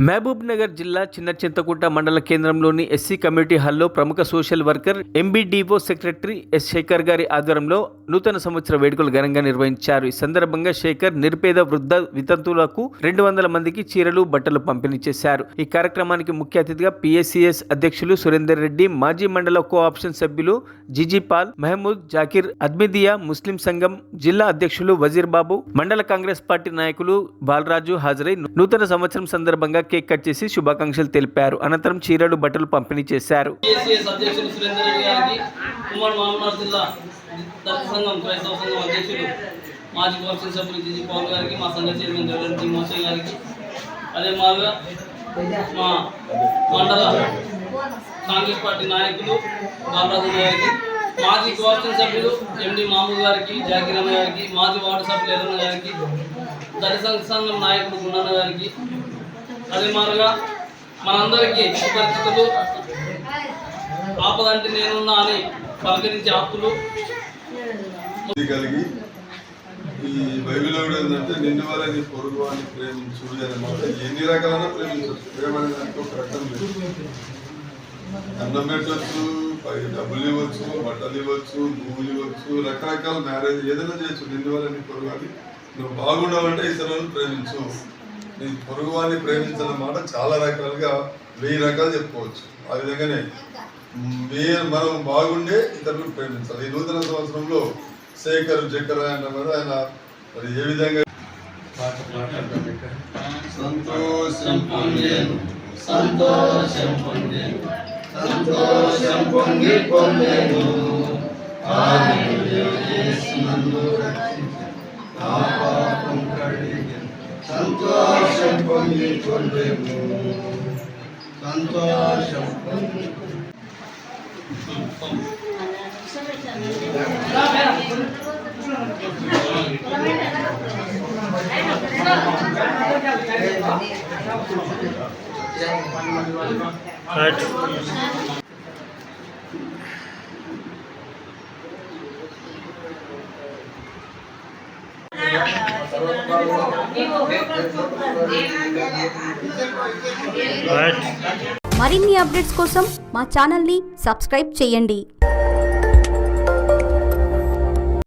మహబూబ్ నగర్ జిల్లా చిన్న చింతకుంట మండల కేంద్రంలోని ఎస్సీ కమ్యూనిటీ హాల్లో ప్రముఖ social worker MBDO secretary S Shekhar గారి ఆధ్వర్యంలో నూతన సంవత్సర వేడుకలు ఘనంగా నిర్వహించారు. ఈ సందర్భంగా శేఖర్ నిరుపేద వృద్ధ వితంతువులకు 200 మందికి చీరలు బట్టలు పంపిణీ చేశారు. ఈ కార్యక్రమానికి ముఖ్య అతిథిగా పిఎస్సిఎస్ అధ్యక్షులు సురేందర్ రెడ్డి, మాజీ మండల కోఆప్షన్ సభ్యులు జిజిపాల్, మహమూద్, జాకిర్, అద్మిదియా, ముస్లిం సంఘం జిల్లా అధ్యక్షులు వజీర్ బాబు, మండల కాంగ్రెస్ పార్టీ నాయకులు బాలరాజు హాజరై నూతన సంవత్సరం సందర్భంగా కేక్ కట్ చేసి శుభాకాంక్షలు తెలిపారు. అనంతరం చీరలు బట్టలు పంపిణీ చేశారు. మాజీ కోఆప్షన్ సభ్యులు జిజి పవన్ గారికి, మా సంఘ చైర్మన్ రెడ్డి మోసే గారికి, అదే మాదిరిగా మా మండల కాంగ్రెస్ పార్టీ నాయకులు బాలరాజు గారికి, మాజీ కోఆప్షన్ సభ్యులు ఎండి మామూలు గారికి, జాకీర్ అన్న గారికి, మాజీ వార్డు సభ్యులు ఎర్రన్న గారికి, దళిత సంఘం నాయకుడు గుండన్న గారికి, అదే మాదిరిగా మనందరికీ సుపరిచితులు, ఆపదంటే నేనున్నా అని పలకరించే ఆప్తులు కలిగి ఈ బైబిల్లో కూడా ఏంటంటే నిన్ను వాళ్ళని పొరుగు అని ప్రేమించు అనమాట. ఎన్ని రకాలైన ప్రేమించవచ్చు. ప్రేమ అనేది ఒక రకం లేదు. అన్నం పెట్టవచ్చు, డబ్బులు ఇవ్వచ్చు, బట్టలు ఇవ్వచ్చు, భూములు ఇవ్వచ్చు, రకరకాల మ్యారేజ్ ఏదైనా చేయొచ్చు. నిన్ను వాళ్ళని పొరుగు అని నువ్వు బాగుండాలంటే ఇతరులను ప్రేమించు. నీ పొరుగు వారిని ప్రేమించిన మాట చాలా రకాలుగా 1000 రకాలు చెప్పుకోవచ్చు. ఆ విధంగానే మనం బాగుండే ఇతరులను ప్రేమించాలి. ఈ నూతన సంవత్సరంలో శేఖర్ జక్కర్ ఆయన మరి ఏ విధంగా సంతోషం పొందేను, సంతోషం పొందేను, సంతోషం పొంగి పొందేను, సంతోషం పొంగి పొందేను, సంతోషం పొంగి మరిన్ని అప్డేట్స్ కోసం మా ఛానల్ని సబ్స్క్రైబ్ చేయండి.